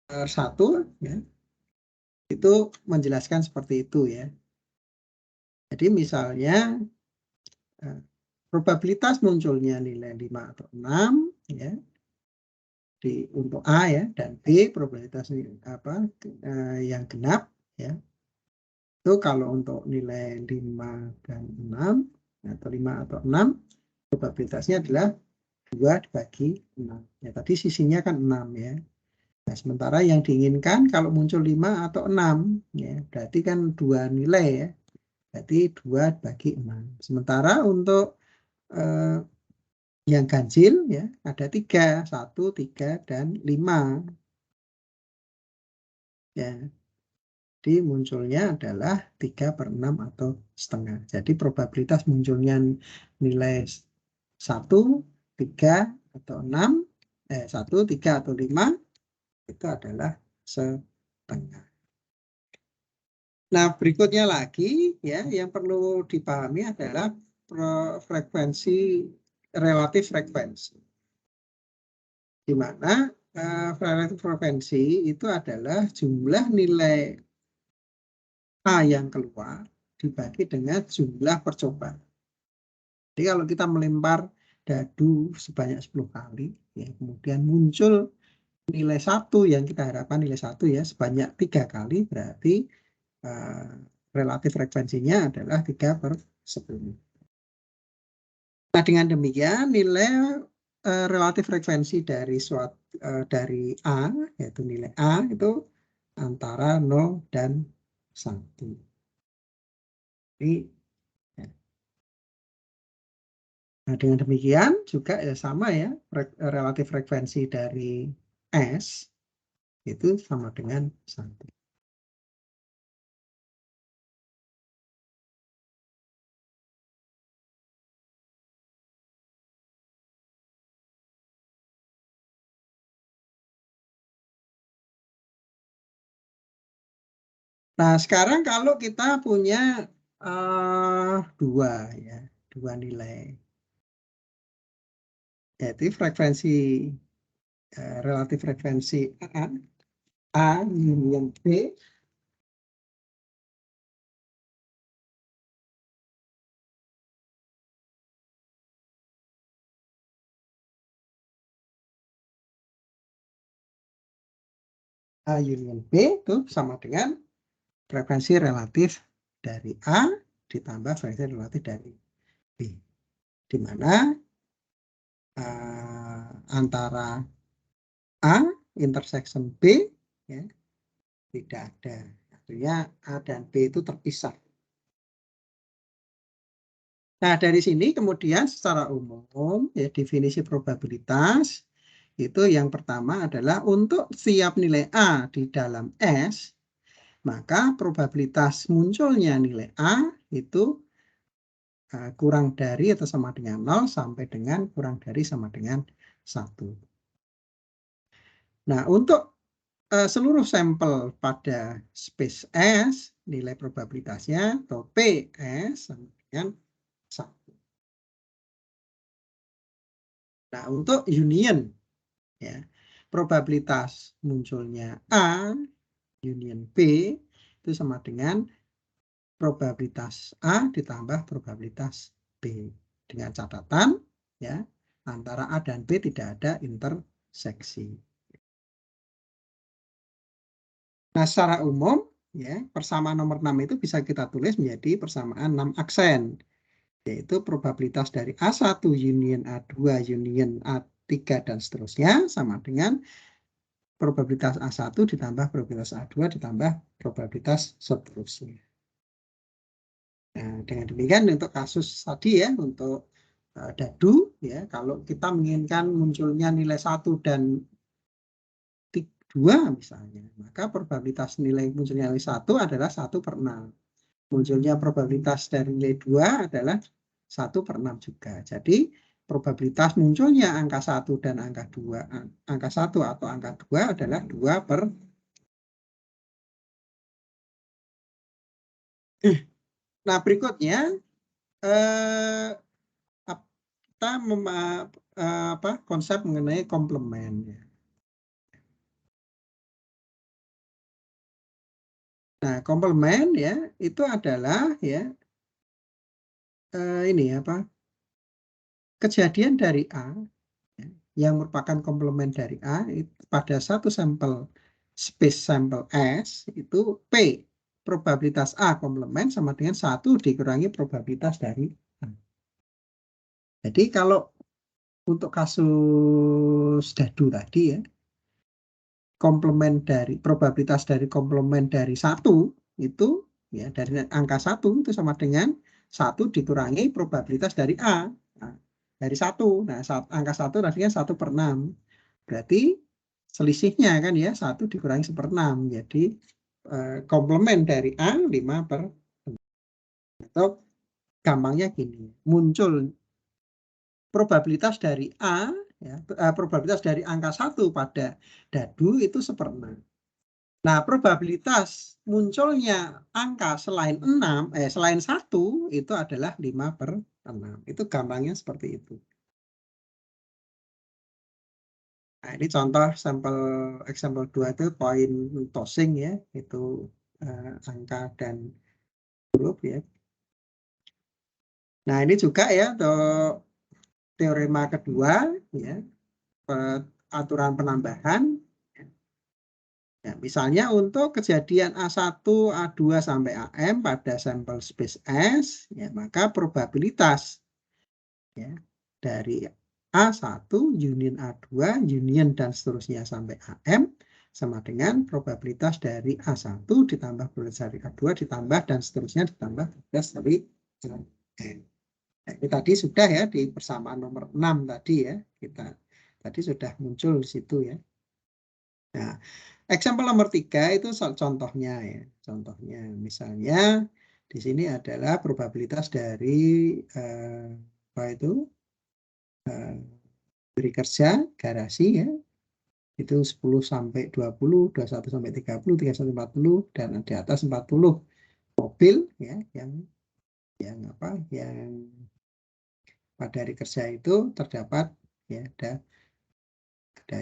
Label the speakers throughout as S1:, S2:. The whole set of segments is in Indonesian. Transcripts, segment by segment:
S1: 1 ya, itu menjelaskan seperti itu ya. Jadi misalnya probabilitas munculnya nilai 5 atau 6 ya untuk A ya, dan B probabilitas yang genap ya. Itu kalau untuk nilai 5 dan 6 atau 5 atau 6 probabilitasnya adalah 2 dibagi 6. Ya, tadi sisinya kan 6 ya. Nah, sementara yang diinginkan kalau muncul 5 atau 6 ya, berarti kan 2 nilai ya. Berarti 2 bagi 6. Sementara untuk yang ganjil ya ada 3, 1, 3, dan 5. Ya. Jadi munculnya adalah 3/6 atau setengah. Jadi probabilitas munculnya nilai 1, 3, atau 6, 1, 3, atau 5 itu adalah setengah. Nah, berikutnya lagi ya yang perlu dipahami adalah relatif frekuensi. Di mana relatif frekuensi itu adalah jumlah nilai A yang keluar dibagi dengan jumlah percobaan. Jadi kalau kita melempar dadu sebanyak 10 kali, ya, kemudian muncul nilai 1 yang kita harapkan nilai 1 ya sebanyak 3 kali, berarti relatif frekuensinya adalah 3/10. Nah, dengan demikian nilai relatif frekuensi dari dari A, yaitu nilai A itu antara 0 dan 1. Jadi, nah, dengan demikian juga ya sama ya, relatif frekuensi dari S itu sama dengan 1. Nah, sekarang kalau kita punya dua nilai, yaitu frekuensi relatif frekuensi A union B union B itu sama dengan frekuensi relatif dari A ditambah frekuensi relatif dari B, di mana antara A intersection B ya, tidak ada. Artinya A dan B itu terpisah. Nah, dari sini kemudian secara umum ya definisi probabilitas itu yang pertama adalah untuk setiap nilai A di dalam S, maka probabilitas munculnya nilai A itu kurang dari atau sama dengan 0 sampai dengan kurang dari sama dengan 1. Nah, untuk seluruh sampel pada space S, nilai probabilitasnya atau PS sama dengan 1. Nah, untuk union, ya, probabilitas munculnya A union B itu sama dengan probabilitas A ditambah probabilitas B. Dengan catatan, ya, antara A dan B tidak ada interseksi. Nah, secara umum, ya, persamaan nomor 6 itu bisa kita tulis menjadi persamaan 6 aksen, yaitu probabilitas dari A1 union A2 union A3 dan seterusnya sama dengan probabilitas A1 ditambah probabilitas A2 ditambah probabilitas seterusnya. Nah, dengan demikian untuk kasus tadi ya, untuk dadu, ya, kalau kita menginginkan munculnya nilai 1 dan 2 misalnya, maka probabilitas nilai munculnya nilai 1 adalah 1/6. Munculnya probabilitas dari nilai 2 adalah 1/6 juga. Jadi probabilitas munculnya angka 1 dan angka 2, angka 1 atau angka 2 adalah 2/. Nah, berikutnya kita konsep mengenai komplement. Nah, komplement ya itu adalah ya ini apa? Kejadian dari A ya, yang merupakan komplement dari A itu pada satu sampel space sampel S itu P probabilitas A komplement sama dengan 1 dikurangi probabilitas dari A. Jadi kalau untuk kasus dadu tadi ya, komplement dari probabilitas dari komplement dari 1 itu ya dari angka 1 itu sama dengan 1 dikurangi probabilitas dari A. Nah, dari 1. Nah, angka 1 tadinya 1/6. Berarti selisihnya kan ya 1 dikurangi 1/6. Jadi komplement dari A 5/6. Atau gampangnya gini, muncul probabilitas dari A ya, probabilitas dari angka 1 pada dadu itu 1/6. Nah, probabilitas munculnya angka selain 1 itu adalah 5/6. Itu gampangnya seperti itu. Nah, ini contoh sampel example 2 itu coin tossing ya, itu angka dan huruf ya. Nah, ini juga ya untuk teorema kedua ya, aturan penambahan. Ya, misalnya untuk kejadian A1, A2 sampai AM pada sampel space S, ya, maka probabilitas ya, dari A1 union A2 union dan seterusnya sampai AM sama dengan probabilitas dari A1 ditambah probabilitas dari A2 ditambah dan seterusnya ditambah probabilitas dari AM. Nah, ini tadi sudah ya di persamaan nomor 6 tadi ya, kita tadi sudah muncul di situ ya. Nah, example nomor 3 itu contohnya ya. Contohnya misalnya di sini adalah probabilitas dari apa itu beri kerja garasi ya. Itu 10 sampai 20, 21 sampai 30, 31 sampai 40 dan di atas 40 mobil ya yang apa? Yang pada hari kerja itu terdapat ya ada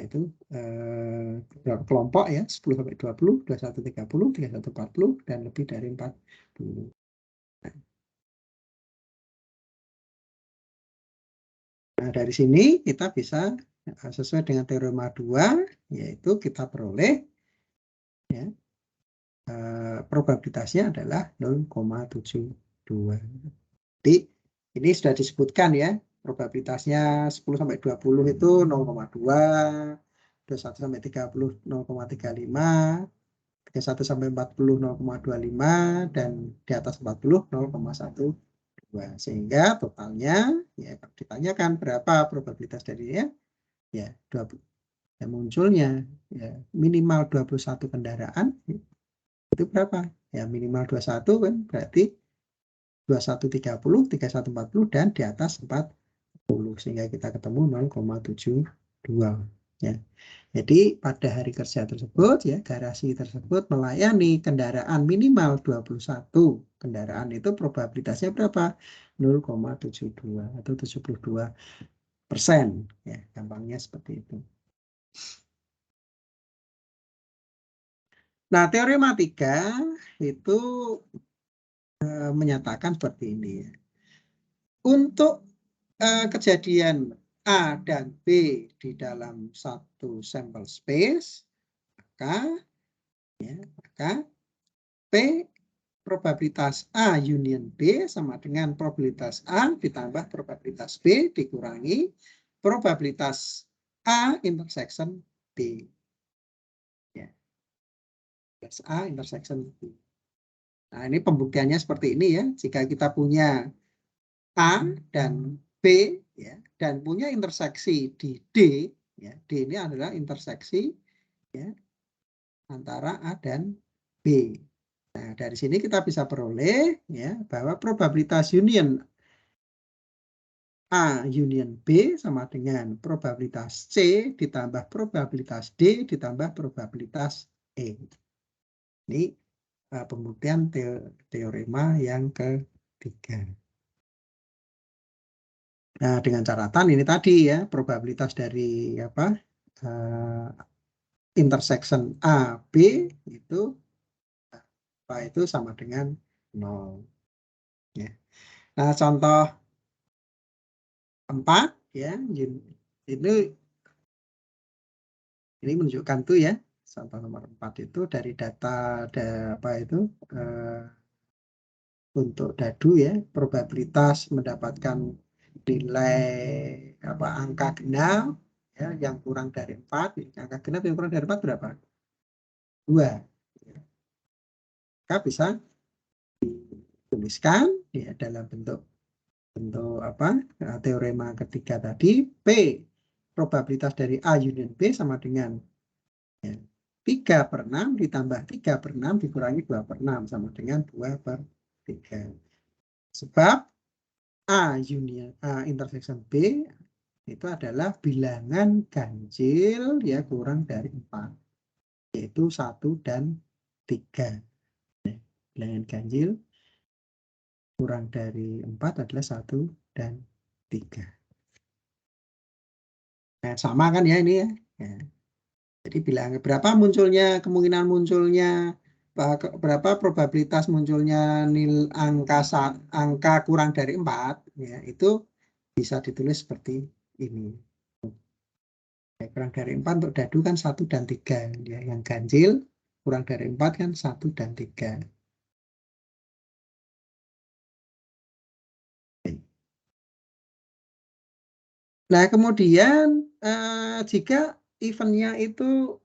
S1: itu beberapa kelompok ya 10 sampai 20, 21 30, 31 40 dan lebih dari 40. Nah, dari sini kita bisa sesuai dengan teorema 2 yaitu kita peroleh ya probabilitasnya adalah 0,72. Jadi ini sudah disebutkan ya probabilitasnya 10 sampai 20 itu 0,2, 21 sampai 30 0,35, 31 sampai 40 0,25 dan di atas 40 0,12. Sehingga totalnya ya ditanyakan berapa probabilitas darinya ya 20 ya munculnya ya minimal 21 kendaraan itu berapa? Ya minimal 21 kan berarti 21 30, 31 40 dan di atas 40 sehingga kita ketemu 0,72 ya. Jadi pada hari kerja tersebut ya garasi tersebut melayani kendaraan minimal 21 kendaraan itu probabilitasnya berapa? 0,72 atau 72% ya gampangnya seperti itu. Nah, teorema 3 itu menyatakan seperti ini ya. Untuk kejadian A dan B di dalam satu sampel space, maka P probabilitas A union B sama dengan probabilitas A ditambah probabilitas B dikurangi probabilitas A intersection B. Ya. A intersection B. Nah, ini pembuktiannya seperti ini ya. Jika kita punya A dan B ya, dan punya interseksi di D, ya, D ini adalah interseksi ya, antara A dan B. Nah, dari sini kita bisa peroleh ya bahwa probabilitas union A union B sama dengan probabilitas C ditambah probabilitas D ditambah probabilitas E. Ini pembuktian teorema yang ketiga. Nah, dengan catatan ini tadi ya probabilitas dari apa intersection A B itu itu sama dengan 0. Ya. Nah, contoh 4 ya, ini menunjukkan tuh ya, contoh nomor 4 itu dari data apa itu untuk dadu ya, probabilitas mendapatkan nilai angka genap ya yang kurang dari 4. Angka genap yang kurang dari 4 berapa? 2. Maka bisa dituliskan ya dalam bentuk teorema ketiga tadi, P probabilitas dari A union B sama dengan ya, 3/6 ditambah 3/6 dikurangi 2/6 sama dengan 2/3. Sebab A union A intersection B itu adalah bilangan ganjil ya kurang dari 4, yaitu 1 dan 3. Bilangan ganjil kurang dari 4 adalah 1 dan 3. Nah, sama kan ya ini ya. Jadi bilang berapa kemungkinan munculnya, berapa probabilitas munculnya angka kurang dari 4 ya, itu bisa ditulis seperti ini. Ya, kurang dari 4 untuk dadu kan 1 dan 3 ya, yang ganjil kurang dari 4 kan 1 dan 3. Nah, kemudian jika eventnya itu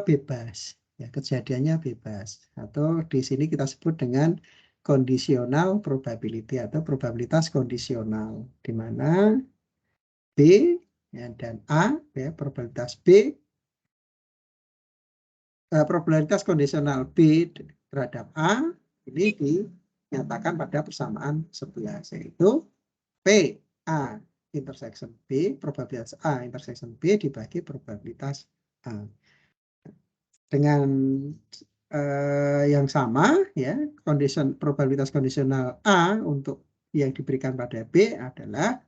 S1: bebas, ya kejadiannya bebas, atau di sini kita sebut dengan conditional probability atau probabilitas kondisional, di mana B ya, dan A ya probabilitas B probabilitas kondisional B terhadap A ini dinyatakan pada persamaan 11, yaitu P A intersection B, probabilitas A intersection B dibagi probabilitas A. Dengan yang sama ya, probabilitas kondisional A untuk yang diberikan pada B adalah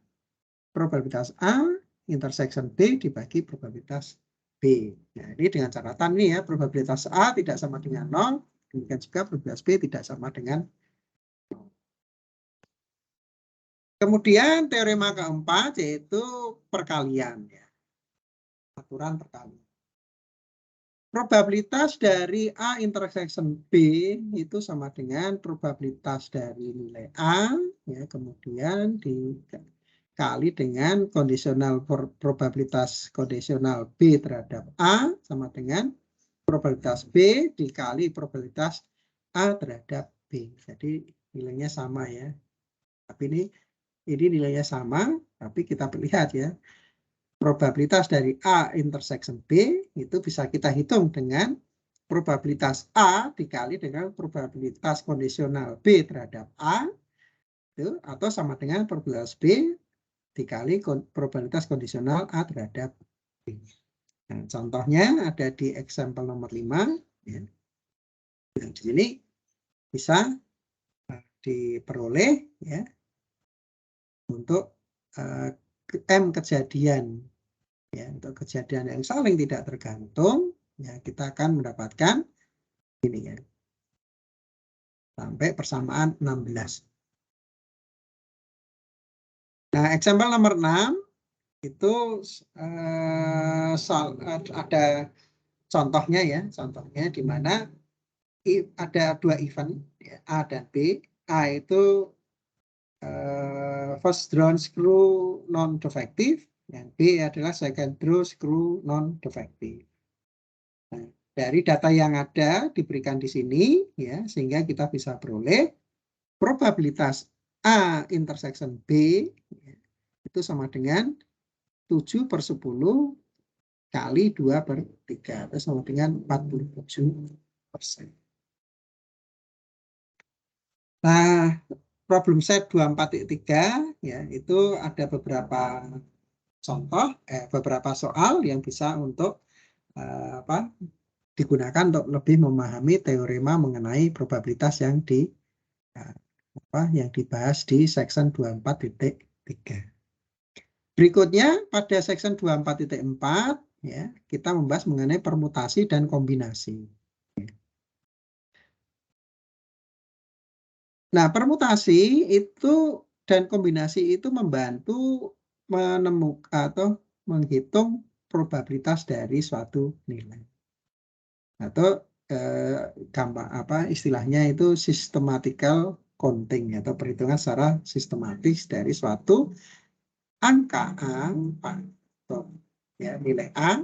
S1: probabilitas A intersection B dibagi probabilitas B. Nah, ini dengan catatan nih ya, probabilitas A tidak sama dengan 0, demikian juga probabilitas B tidak sama dengan 0. Kemudian teorema keempat yaitu perkalian ya. Aturan perkalian. Probabilitas dari A intersection B itu sama dengan probabilitas dari nilai A ya, kemudian dikali dengan probabilitas kondisional B terhadap A sama dengan probabilitas B dikali probabilitas A terhadap B. Jadi nilainya sama ya. Tapi ini nilainya sama, tapi kita lihat ya. Probabilitas dari A intersection B itu bisa kita hitung dengan probabilitas A dikali dengan probabilitas kondisional B terhadap A itu, atau sama dengan probabilitas B dikali probabilitas kondisional A terhadap B. Nah, contohnya ada di example nomor 5 ya. Nah, di sini bisa diperoleh ya untuk M kejadian ya, untuk kejadian yang saling tidak tergantung ya, kita akan mendapatkan ini ya, sampai persamaan 16. Nah, example nomor 6 itu ada contohnya ya, contohnya di mana ada 2 event ya, A dan B. A itu first drawn screw non-defective, dan B adalah second drawn screw non-defective. Nah, dari data yang ada diberikan di sini ya, sehingga kita bisa peroleh probabilitas A intersection B ya, itu sama dengan 7/10 kali 2/3 atau sama dengan 47%. Nah, problem set 24.3 ya, itu ada beberapa contoh beberapa soal yang bisa untuk digunakan untuk lebih memahami teorema mengenai probabilitas yang yang dibahas di section 24.3. Berikutnya pada section 24.4 ya, kita membahas mengenai permutasi dan kombinasi. Nah, permutasi itu dan kombinasi itu membantu menemukan atau menghitung probabilitas dari suatu nilai. Atau gampang istilahnya itu systematical counting atau perhitungan secara sistematis dari suatu angka A atau ya nilai A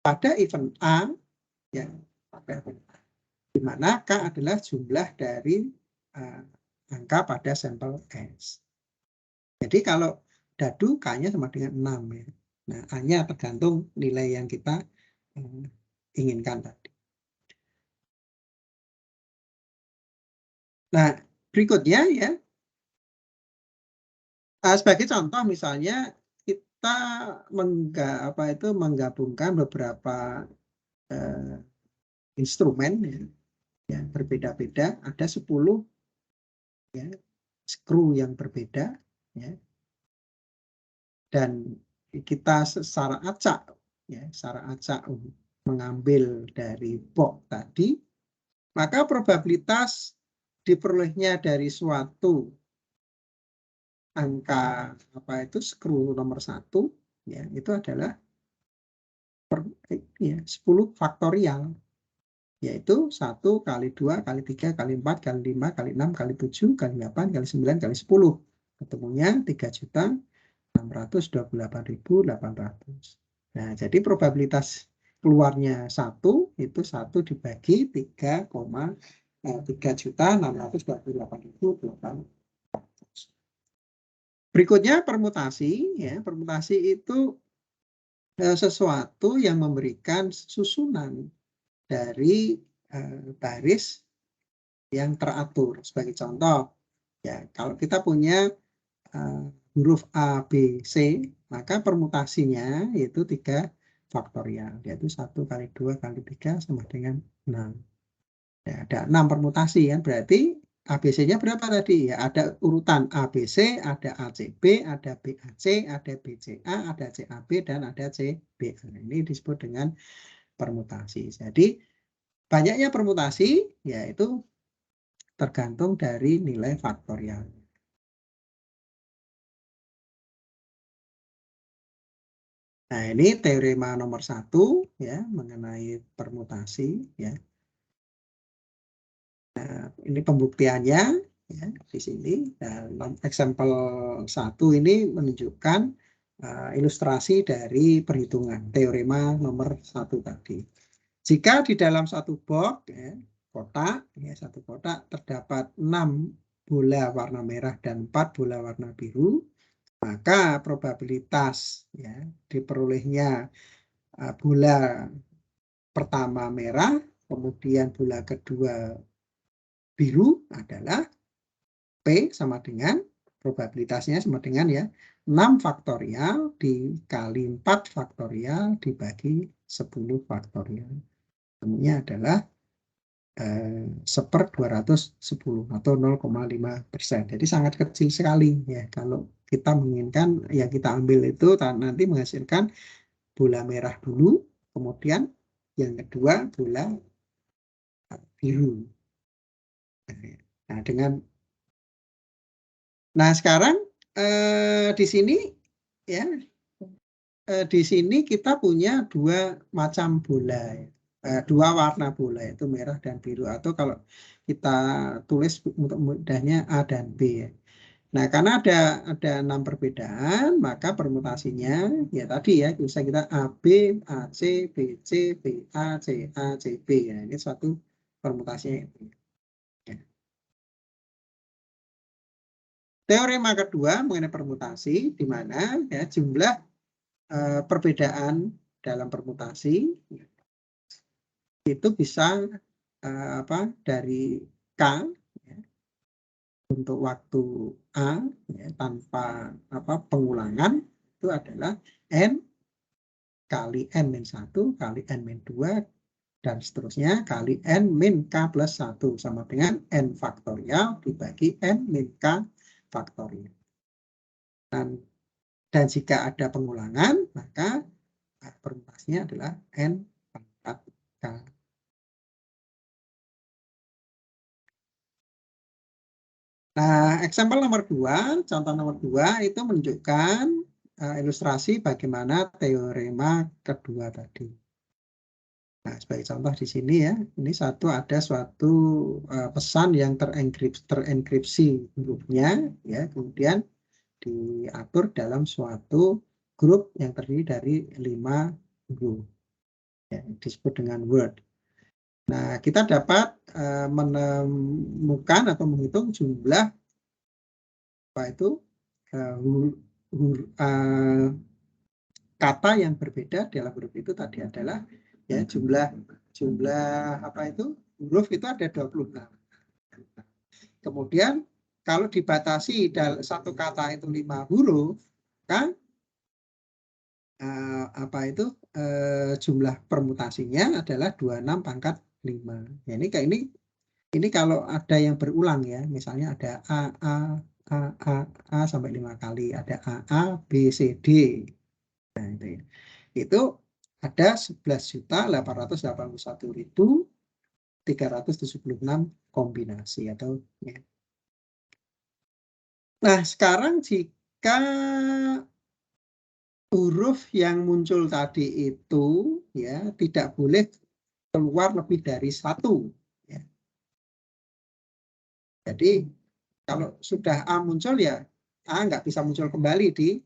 S1: pada event A ya pada event A, di mana K adalah jumlah dari angka pada sampel S. Jadi kalau dadu K-nya sama dengan 6 ya. Nah, A-nya tergantung nilai yang kita inginkan tadi. Nah, berikutnya ya, sebagai contoh misalnya kita menggabungkan beberapa instrumen ya berbeda-beda, ada 10 ya skru yang berbeda ya. Dan kita secara acak mengambil dari box tadi, maka probabilitas diperolehnya dari suatu angka skru nomor 1 ya itu adalah 10 faktorial, yaitu 1 kali 2 kali 3 kali 4 kali 5 kali 6 kali 7 kali 8 kali 9 kali 10. Ketemunya 3.628.800. Nah, jadi probabilitas keluarnya 1 itu 1 dibagi 3,628.800. Berikutnya permutasi ya. Permutasi itu sesuatu yang memberikan susunan dari baris yang teratur. Sebagai contoh ya, kalau kita punya huruf A, B, C, maka permutasinya yaitu 3 faktorial, yaitu 1 kali 2 kali 3 sama dengan 6. Ya, ada 6 permutasi kan, berarti ABC-nya berapa tadi? Ya, ada urutan ABC, ada ACB, ada BAC, ada BCA, ada CAB, dan ada CBA. Ini disebut dengan permutasi. Jadi, banyaknya permutasi, yaitu tergantung dari nilai faktorial. Nah, ini teorema nomor 1 ya mengenai permutasi ya. Nah, ini pembuktiannya ya di sini. Nah, example 1 ini menunjukkan ilustrasi dari perhitungan teorema nomor 1 tadi. Jika di dalam satu box ya, kotak ya, satu kotak terdapat 6 bola warna merah dan 4 bola warna biru, maka probabilitas ya diperolehnya bola pertama merah, kemudian bola kedua biru adalah P sama dengan probabilitasnya sama dengan ya 6 faktorial dikali 4 faktorial dibagi 10 faktorial. Temunya adalah 1/210 atau 0,5%. Jadi sangat kecil sekali ya. Kalau kita menginginkan yang kita ambil itu nanti menghasilkan bola merah dulu, kemudian yang kedua bola biru. Nah sekarang di sini ya di sini kita punya 2 macam bola, 2 warna bola yaitu merah dan biru, atau kalau kita tulis untuk mudahnya A dan B ya. Nah, karena ada 6 perbedaan, maka permutasinya ya tadi ya bisa kita AB, AC, BC, BA, CA, CB ya. Ini suatu permutasinya. Ya. Teorema kedua mengenai permutasi di mana ya jumlah perbedaan dalam permutasi itu bisa dari K ya, untuk waktu A ya, tanpa pengulangan itu adalah N kali N-1 kali N-2 dan seterusnya kali N min K plus 1 sama dengan N faktorial dibagi N min K faktorial. Dan jika ada pengulangan, maka permutasinya adalah N pangkat K. Nah, example nomor 2, contoh nomor 2 itu menunjukkan ilustrasi bagaimana teorema kedua tadi. Nah, sebagai contoh di sini ya, ini ada suatu pesan yang terenkripsi hurufnya, ya, kemudian diatur dalam suatu grup yang terdiri dari 5 huruf, ya, disebut dengan word. Nah, kita dapat menemukan atau menghitung jumlah kata yang berbeda dalam huruf itu tadi adalah ya jumlah huruf itu ada 26. Kemudian kalau dibatasi dalam satu kata itu 5 huruf, kan jumlah permutasinya adalah 26 pangkat 5. Ya, ini kalau ada yang berulang ya, misalnya ada A sampai 5 kali, ada A, B, C, D. Nah, itu ada 11.881.376 kombinasi atau ya. Nah, sekarang jika huruf yang muncul tadi itu ya tidak boleh keluar lebih dari 1. Ya. Jadi kalau sudah A muncul ya A nggak bisa muncul kembali di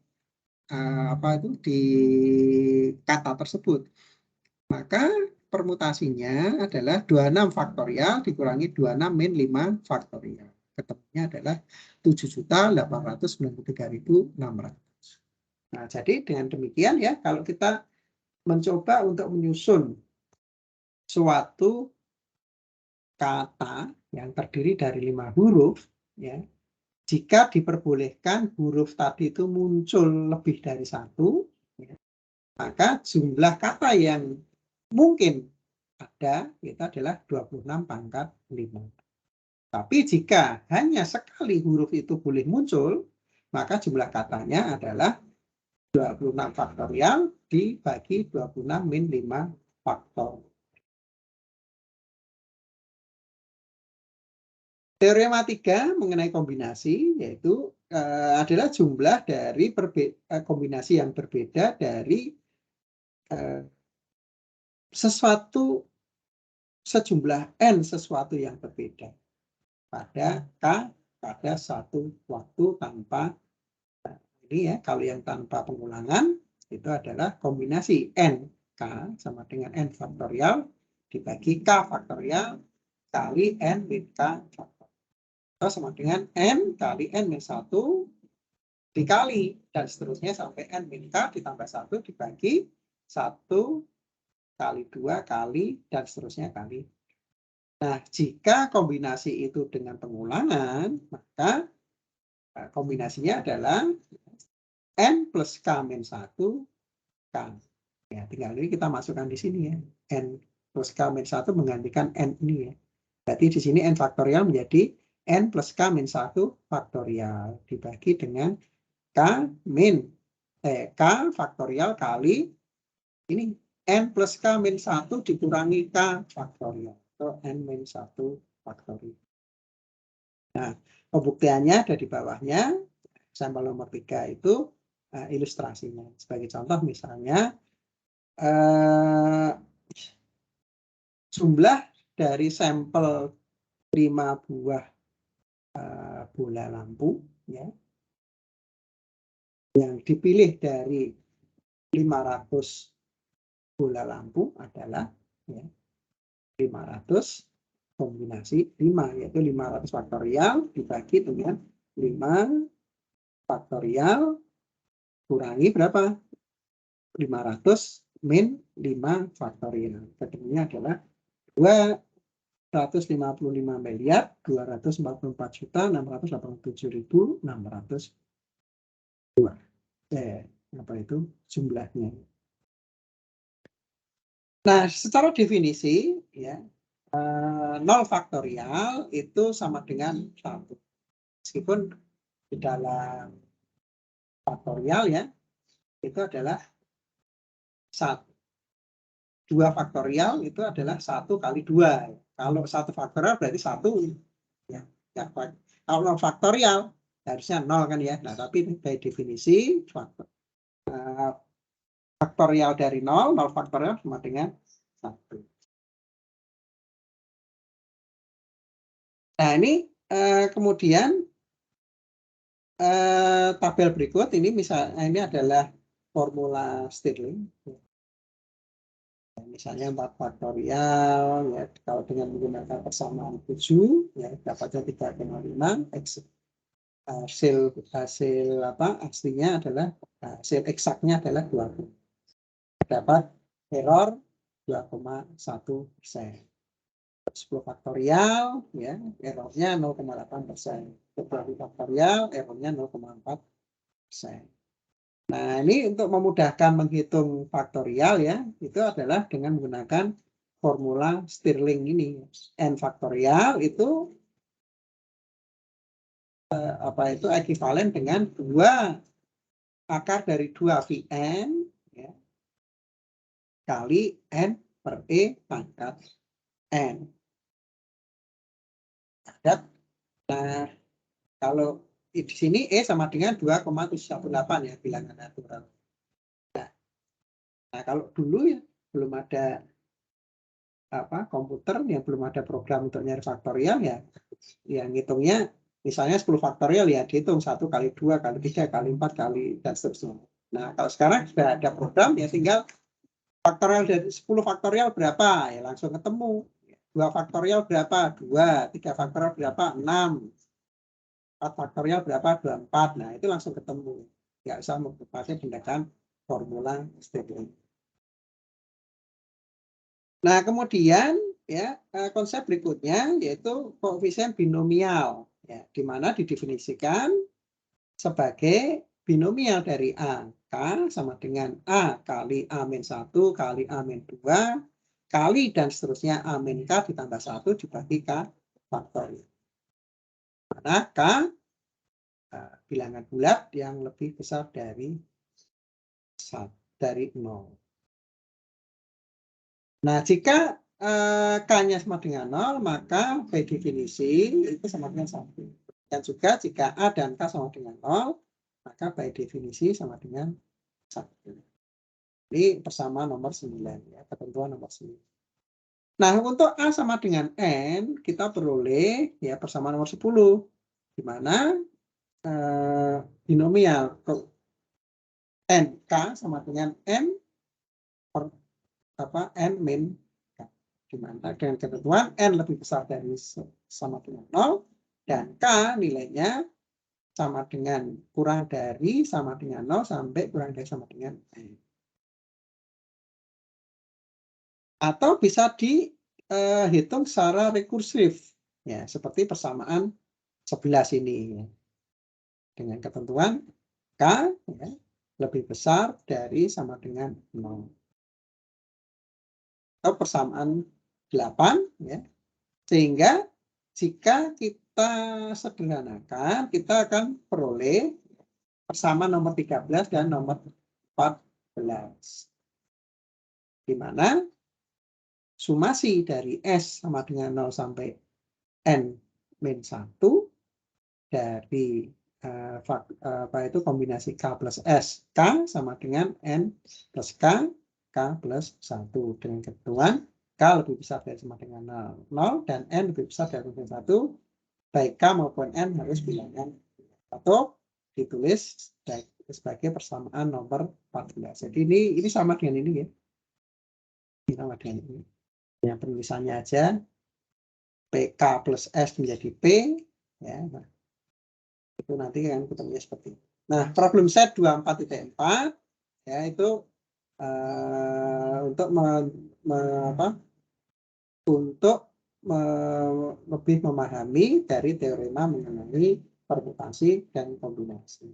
S1: di kata tersebut. Maka permutasinya adalah 26 faktorial dikurangi 26 min 5 faktorial. Ketemunya adalah 7.893.600. Nah, jadi dengan demikian ya, kalau kita mencoba untuk menyusun suatu kata yang terdiri dari 5 huruf, ya, jika diperbolehkan huruf tadi itu muncul lebih dari 1, ya, maka jumlah kata yang mungkin ada itu adalah 26 pangkat 5. Tapi jika hanya sekali huruf itu boleh muncul, maka jumlah katanya adalah 26 faktorial dibagi 26 min 5 faktor. Teorema 3 mengenai kombinasi yaitu adalah jumlah dari kombinasi yang berbeda dari sejumlah n sesuatu yang berbeda pada satu waktu tanpa ini ya, kalau yang tanpa pengulangan itu adalah kombinasi n k sama dengan n faktorial dibagi k faktorial kali n min k faktorial atau sama dengan n kali n min 1 dikali dan seterusnya sampai n min k ditambah 1 dibagi 1 kali 2 kali dan seterusnya kali. Nah, jika kombinasi itu dengan pengulangan, maka kombinasinya adalah n plus k min 1 k. Ya, tinggal ini kita masukkan di sini ya. N plus k min 1 menggantikan n ini ya. Berarti di sini n faktorial menjadi n plus k min 1 faktorial dibagi dengan k faktorial kali ini n plus k min 1 dikurangi k faktorial atau n min 1 faktorial. Nah, pembuktiannya ada di bawahnya. Sampel nomor 3 itu ilustrasinya. Sebagai contoh misalnya jumlah dari sampel 5 buah bola lampu ya, yang dipilih dari 500 bola lampu adalah ya, 500 kombinasi 5, yaitu 500 faktorial dibagi dengan 5 faktorial kurangi berapa? 500 min 5 faktorial. Ketemunya adalah 255.244.687.602. Apa itu jumlahnya? Nah, secara definisi ya 0 faktorial itu sama dengan 1. Meskipun di dalam faktorial ya itu adalah 1. 2 faktorial itu adalah 1 kali 2. Kalau 1 faktorial berarti 1 ya. Kalau 0 faktorial harusnya 0 kan ya. Nah, tapi by definisi faktorial dari 0 faktorial sama dengan 1. Nah, ini kemudian tabel berikut ini misalnya ini adalah formula Stirling. Misalnya 4 faktorial ya, kalau dengan menggunakan persamaan 7 ya dapatnya 3,5 hasil apa aslinya adalah hasil eksaknya adalah 20. Dapat error 2,1%. 10 faktorial ya errornya 0,8%. 20 faktorial errornya 0,4%. Nah, ini untuk memudahkan menghitung faktorial ya, itu adalah dengan menggunakan formula Stirling ini. N faktorial itu apa itu ekuivalen dengan 2 akar dari 2 Vn ya, kali N per E pangkat N. Nah, kalau di sini E sama dengan 2,718 ya bilangan natural. Nah, kalau dulu ya belum ada komputer yang belum ada program untuk nyari faktorial ya, yang ngitungnya misalnya 10 faktorial ya dihitung 1 kali 2 kali 3 kali 4 kali dan seterusnya. Nah, kalau sekarang sudah ada program ya tinggal faktorial dari 10 faktorial berapa ya langsung ketemu. 2 faktorial berapa? 2, 3 faktorial berapa? 6. 4 faktorial berapa? 24. Nah, itu langsung ketemu. Nggak usah pakai pendekatan formula Stirling. Nah, kemudian ya konsep berikutnya yaitu koefisien binomial ya, di mana didefinisikan sebagai binomial dari A. K sama dengan A kali A-1 kali A-2 kali dan seterusnya A-K ditambah 1 dibagi K faktorial. Mana K bilangan bulat yang lebih besar dari 0. Nah, jika K-nya sama dengan 0, maka by definisi itu sama dengan 1. Dan juga jika A dan K sama dengan 0, maka by definisi sama dengan 1. Ini persamaan nomor 9, ya, ketentuan nomor 9. Nah, untuk A sama dengan N, kita peroleh ya persamaan nomor 10, di mana binomial N, K sama dengan N per N min K. Di mana dengan ketentuan N lebih besar dari sama dengan 0 dan K nilainya sama dengan kurang dari sama dengan 0 sampai kurang dari sama dengan N. Atau bisa dihitung secara rekursif ya seperti persamaan 11 ini ya. Dengan ketentuan K ya, lebih besar dari sama dengan 0. Atau persamaan 8 ya. Sehingga jika kita sederhanakan kita akan peroleh persamaan nomor 13 dan nomor 14. Di mana sumasi dari S sama dengan 0 sampai N min 1 dari kombinasi K plus S. K sama dengan N plus K, K plus 1. Dengan ketentuan K lebih besar dari sama dengan 0 dan N lebih besar dari sama dengan 1. Baik K maupun N harus bilangan atau ditulis sebagai persamaan nomor 14. Jadi ini sama dengan ini ya. Ini sama dengan ini. Yang penulisannya aja PK plus S menjadi P ya. Nah, itu nanti kan ketemunya seperti itu. Nah, problem set 24.4 ya itu untuk lebih memahami dari teorema mengenai permutasi dan kombinasi.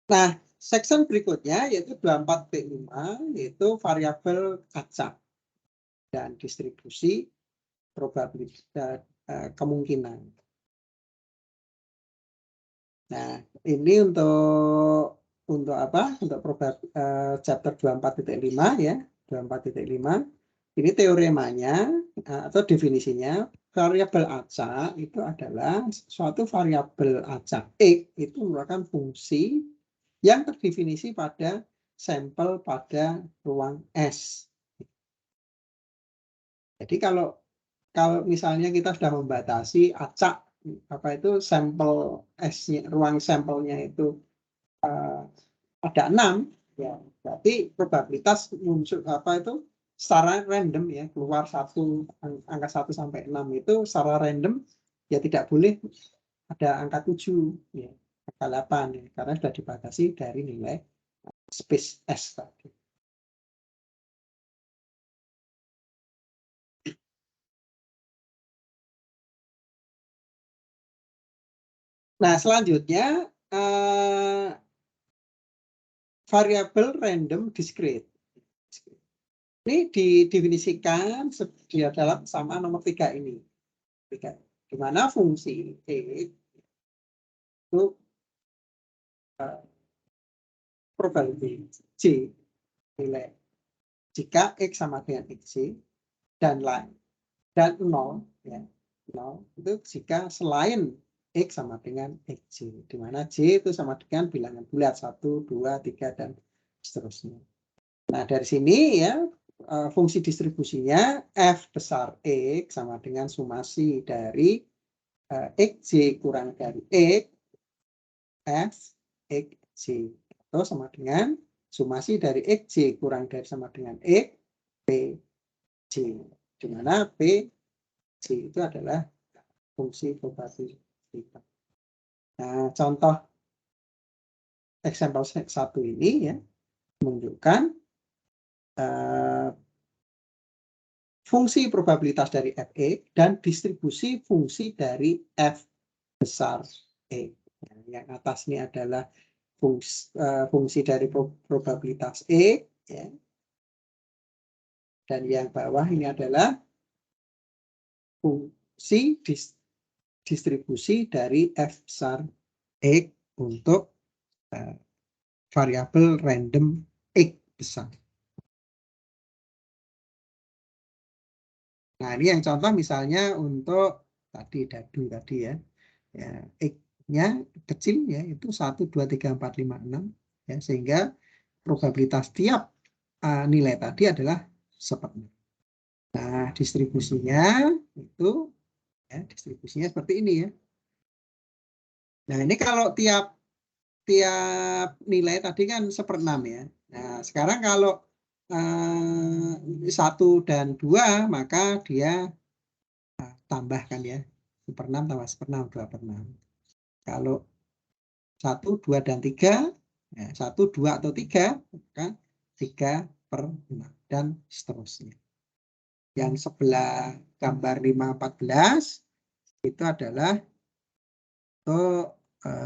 S1: Nah, section berikutnya yaitu 24B5 yaitu variabel acak dan distribusi probabilitas kemungkinan. Nah, ini untuk apa? Untuk chapter 24.5 ya, 24.5. Ini teoremanya atau definisinya variabel acak itu adalah suatu variabel acak X itu merupakan fungsi yang terdefinisi pada sampel pada ruang S. Jadi kalau misalnya kita sudah membatasi acak apa itu sampel S-nya, ruang sampelnya itu ada 6, ya berarti probabilitas muncul apa itu secara random ya keluar angka 1 sampai 6 itu secara random ya tidak boleh ada angka 7 ya, angka 8 ya, karena sudah dibatasi dari nilai space S tadi. Nah, selanjutnya variabel random discrete. Ini didefinisikan di dalam sama nomor 3 ini. Di mana fungsi X itu probability J nilai jika X sama dengan XJ dan lain dan 0 ya 0 itu jika selain X sama dengan XJ, di mana J itu sama dengan bilangan bulat 1, 2, 3 dan seterusnya. Nah, dari sini ya fungsi distribusinya F besar X sama dengan sumasi dari XJ kurang dari X F XJ atau sama dengan sumasi dari XJ kurang dari sama dengan X PJ, di mana PJ itu adalah fungsi probabilitas. Nah, contoh example 1 ini ya menunjukkan fungsi probabilitas dari Fe dan distribusi fungsi dari F besar E. Yang atas ini adalah fungsi dari probabilitas E, ya. Dan yang bawah ini adalah fungsi distribusi dari F besar E untuk variabel random X besar. Nah, ini yang contoh misalnya untuk dadu tadi ya. Ya, X-nya kecil ya, itu 1, 2, 3, 4, 5, 6 ya, sehingga probabilitas tiap nilai tadi adalah 1/6. Nah, distribusinya itu ya, distribusinya seperti ini ya. Nah, ini kalau tiap nilai tadi kan 1/6 ya. Nah, sekarang kalau 1 dan 2 maka dia tambahkan ya 1/6 tambah 1/6 2/6. Kalau 1, 2 dan 3 ya, 1, 2 atau 3 maka 3/6 dan seterusnya. Yang sebelah gambar 5/14 itu adalah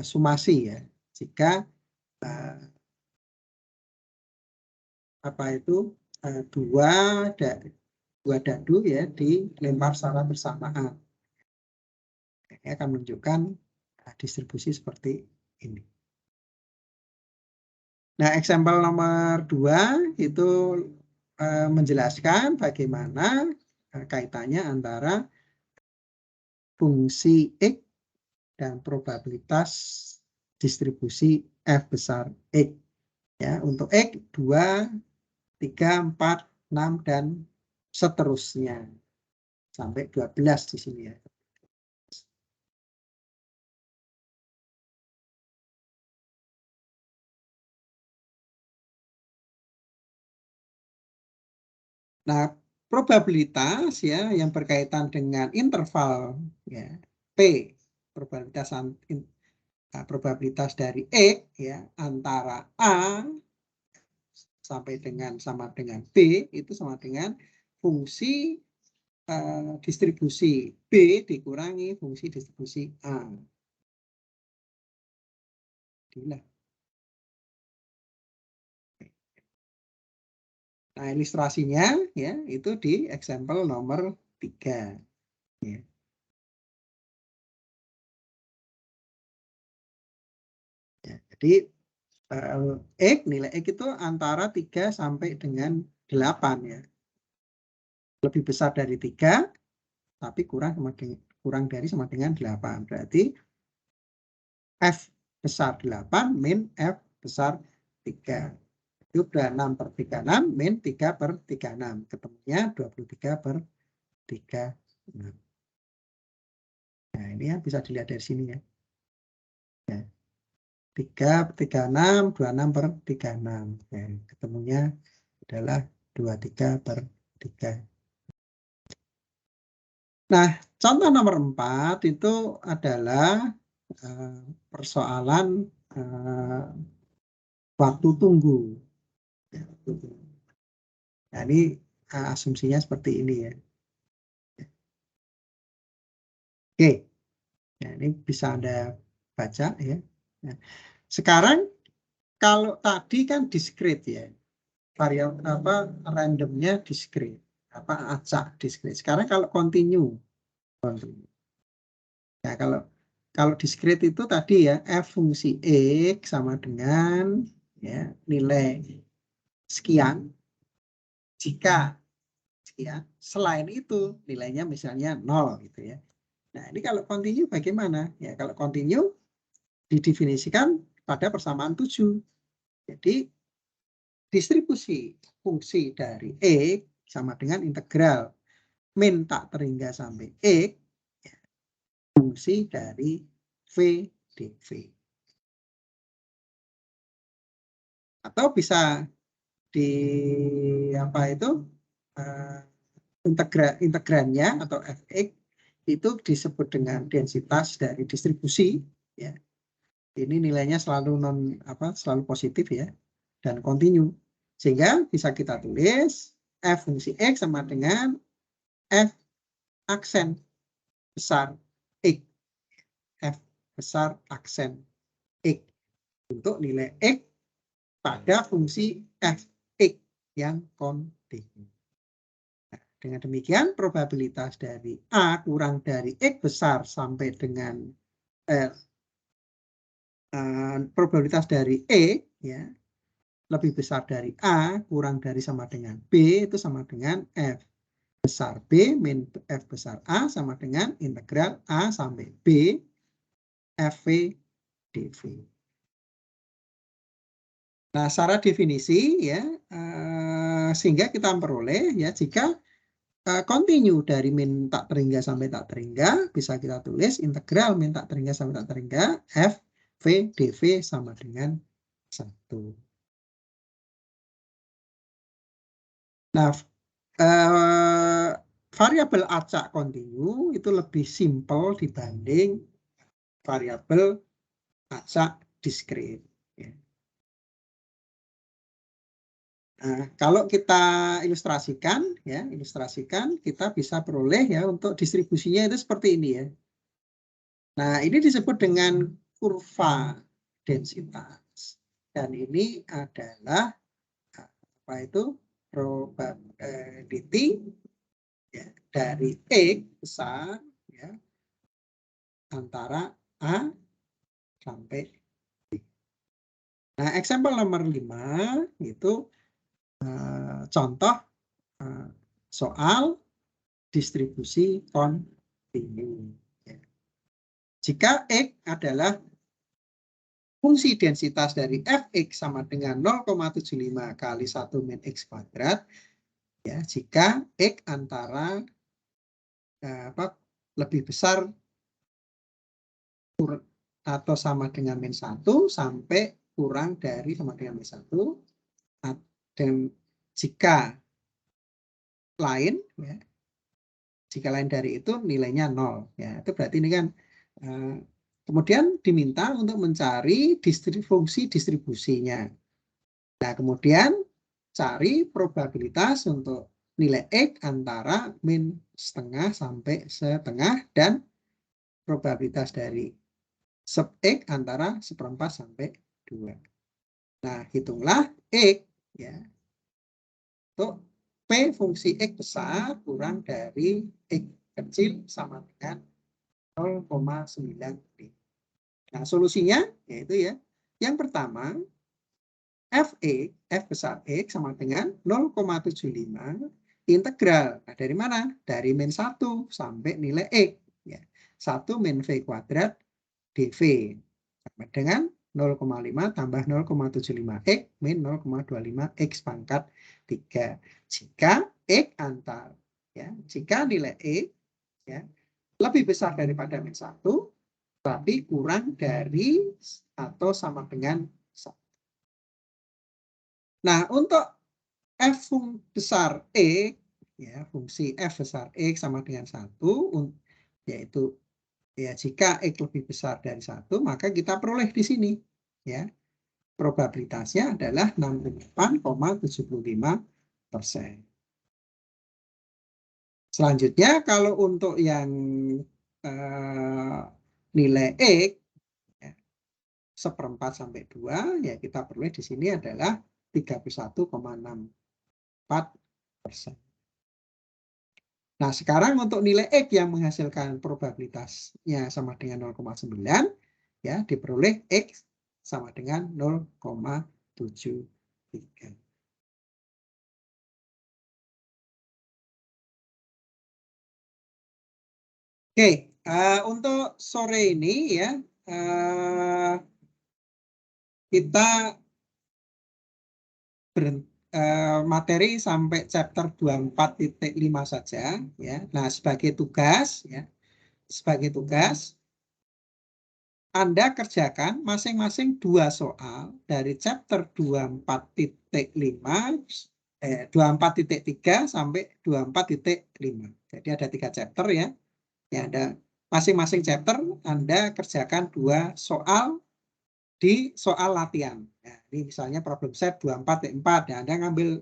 S1: sumasi ya. Jika apa itu dua dadu ya dilempar secara bersamaan. Ini akan menunjukkan distribusi seperti ini. Nah, example nomor 2 itu menjelaskan bagaimana kaitannya antara fungsi X dan probabilitas distribusi F besar X. Ya, untuk X 2, 3, 4, 6 dan seterusnya sampai 12 di sini ya. Nah, probabilitas ya yang berkaitan dengan interval ya P, probabilitas dari X ya antara A sampai dengan sama dengan B itu sama dengan fungsi distribusi B dikurangi fungsi distribusi A. Inilah. Nah, ilustrasinya ya itu di example nomor 3. Ya. Ya, jadi X, nilai X itu antara 3 sampai dengan 8 ya. Lebih besar dari 3 tapi kurang dari sama dengan 8. Berarti F besar 8 min F besar 3. Itu udah 6 per 36 min 3 per 36. Ketemunya 23 per 36. Nah, ini ya bisa dilihat dari sini ya. 3 per 36, 26 per 36. Ya, ketemunya adalah 23 per 3. Nah, contoh nomor 4 itu adalah persoalan waktu tunggu. Nah, ini asumsinya seperti ini ya. Oke, nah, ini bisa Anda baca ya. Nah, sekarang kalau tadi kan discrete ya, variabel apa randomnya discrete, apa acak discrete. Sekarang kalau continue. Nah, kalau discrete itu tadi ya f fungsi x sama dengan ya nilai sekian jika sekian, selain itu nilainya misalnya 0 gitu ya. Nah, ini kalau continue bagaimana? Ya, kalau continue didefinisikan pada persamaan 7. Jadi distribusi fungsi dari x sama dengan integral min tak terhingga sampai x fungsi dari v dv. Atau bisa di apa itu integrannya atau fx itu disebut dengan densitas dari distribusi ya. Ini nilainya selalu positif ya dan kontinu. Sehingga bisa kita tulis f fungsi x sama dengan f aksen besar x. F besar aksen x untuk nilai x pada fungsi fx yang kontinu. Nah, dengan demikian probabilitas dari A kurang dari x besar sampai dengan probabilitas dari E ya lebih besar dari A kurang dari sama dengan B itu sama dengan F besar B min F besar A sama dengan integral A sampai B FV dV. Nah, secara definisi ya sehingga kita memperoleh ya jika continue dari min tak terhingga sampai tak terhingga bisa kita tulis integral min tak terhingga sampai tak terhingga F V dV sama dengan 1. Nah, variabel acak kontinu itu lebih simpel dibanding variabel acak discrete. Ya. Nah, kalau kita ilustrasikan, kita bisa peroleh ya untuk distribusinya itu seperti ini ya. Nah, ini disebut dengan kurva densitas dan ini adalah apa itu probability ya, dari x besar ya antara A sampai B. Nah, example nomor 5 itu contoh soal distribusi kontinu. Ya. Jika x adalah fungsi densitas dari fx sama dengan 0,75 kali 1 min x kuadrat, ya, jika x antara lebih besar atau sama dengan min 1 sampai kurang dari sama dengan min 1 dan jika lain ya jika lain dari itu nilainya 0 ya itu berarti ini kan kemudian diminta untuk mencari fungsi distribusinya. Nah, kemudian cari probabilitas untuk nilai x antara min setengah sampai setengah dan probabilitas dari sub x antara 1/4 sampai 2. Nah, hitunglah x ya. Untuk P fungsi x besar kurang dari x kecil sama dengan 0,9. Nah, solusinya yaitu ya. Yang pertama, f besar x sama dengan 0,75 integral. Nah, dari mana? Dari min 1 sampai nilai X. Ya. 1 min V kuadrat dV. Sama dengan 0,5 tambah 0,75 X min 0,25 X pangkat 3. Jika X antar, ya, jika nilai X ya, lebih besar daripada min 1, tapi kurang dari atau sama dengan 1. Nah, untuk f besar X, ya, fungsi f besar X sama dengan 1, yaitu ya jika X lebih besar dari 1, maka kita peroleh di sini. Ya, probabilitasnya adalah 68,75%. Selanjutnya, kalau untuk yang nilai X, ya, 1/4 sampai 2, ya kita peroleh di sini adalah 31,64%. Nah, sekarang untuk nilai X yang menghasilkan probabilitasnya sama dengan 0,9, ya diperoleh X sama dengan 0,73. Oke, untuk sore ini ya kita materi sampai chapter 24.5 saja ya. Nah, sebagai tugas ya, Anda kerjakan masing-masing 2 soal dari chapter 24.5 24.3 sampai 24.5. Jadi ada 3 chapter ya. Ya, ada masing-masing chapter Anda kerjakan 2 soal di soal latihan. Ya, ini misalnya problem set 24.4, ya, Anda ngambil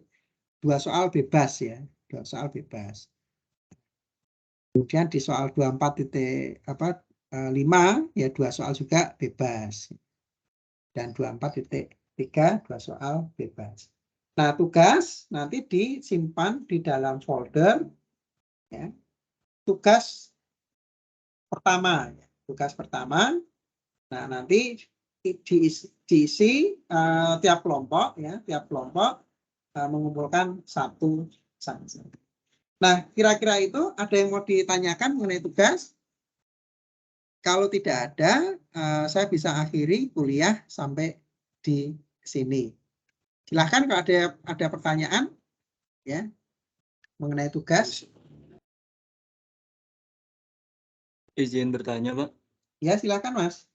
S1: 2 soal bebas ya, 2 soal bebas. Kemudian di soal 24.5 ya 2 soal juga bebas. Dan 24.3 2 soal bebas. Nah, tugas nanti disimpan di dalam folder ya. Tugas pertama ya. Tugas pertama. Nah, nanti diisi tiap kelompok ya, mengumpulkan satu saja. Nah, kira-kira itu ada yang mau ditanyakan mengenai tugas? Kalau tidak ada, saya bisa akhiri kuliah sampai di sini. Silahkan kalau ada pertanyaan ya mengenai tugas.
S2: Izin bertanya, Pak.
S1: Ya, silakan Mas.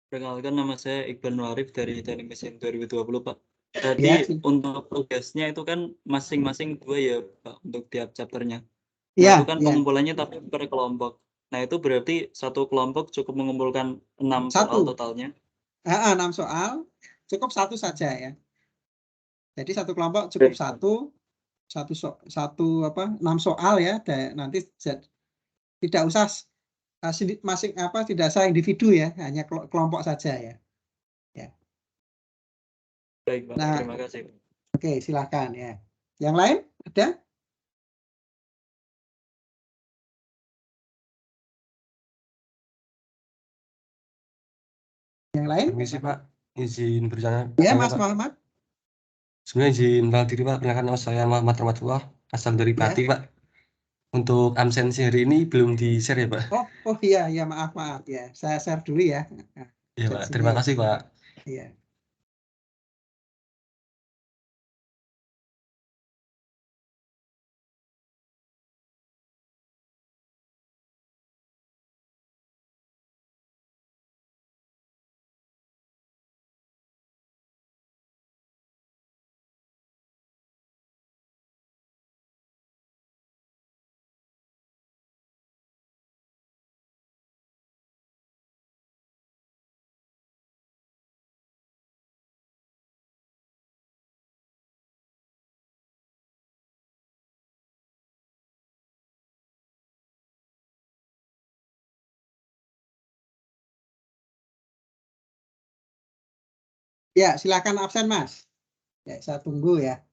S2: Perkenalkan, nama saya Iqbal Nuarif dari Teknik Mesin 2020, Pak. Tadi
S1: Ya,
S2: untuk tugasnya itu kan masing-masing 2 ya, Pak, untuk tiap chapternya. Nah,
S1: ya,
S2: itu kan
S1: ya.
S2: pengumpulannya tapi per kelompok. Nah, itu berarti satu kelompok cukup mengumpulkan 6 soal totalnya.
S1: 6 soal, cukup 1 saja ya. Jadi satu kelompok cukup satu 6 soal ya. Nanti tidak usah tidak usah individu ya, hanya kelompok saja ya. Ya.
S2: Baik, Pak.
S1: Nah,
S2: Terima kasih.
S1: Oke, silakan ya. Yang lain ada? Yang lain?
S3: Permisi Pak, izin bertanya.
S1: Ya, Mas
S3: Pak.
S1: Muhammad.
S3: Sebenarnya izin balik diri Pak, perkenalkan nama saya Muhammad Rahmatullah, asal dari Pati Pak. Untuk absensi hari ini belum di-share ya Pak?
S1: Oh iya, maaf ya. Saya share dulu ya.
S3: Iya Pak, terima kasih Pak.
S1: Iya. Ya, silakan absen Mas. Ya, saya tunggu ya.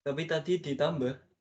S2: Tapi tadi ditambah.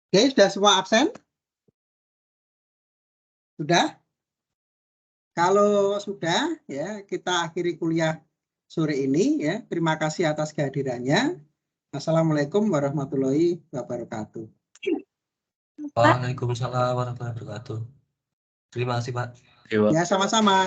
S1: Oke, sudah semua absen? Sudah? Kalau sudah, ya kita akhiri kuliah sore ini ya. Terima kasih atas kehadirannya. Assalamualaikum warahmatullahi wabarakatuh.
S3: Waalaikumsalam warahmatullahi wabarakatuh. Terima kasih, Pak.
S1: Ya, sama-sama.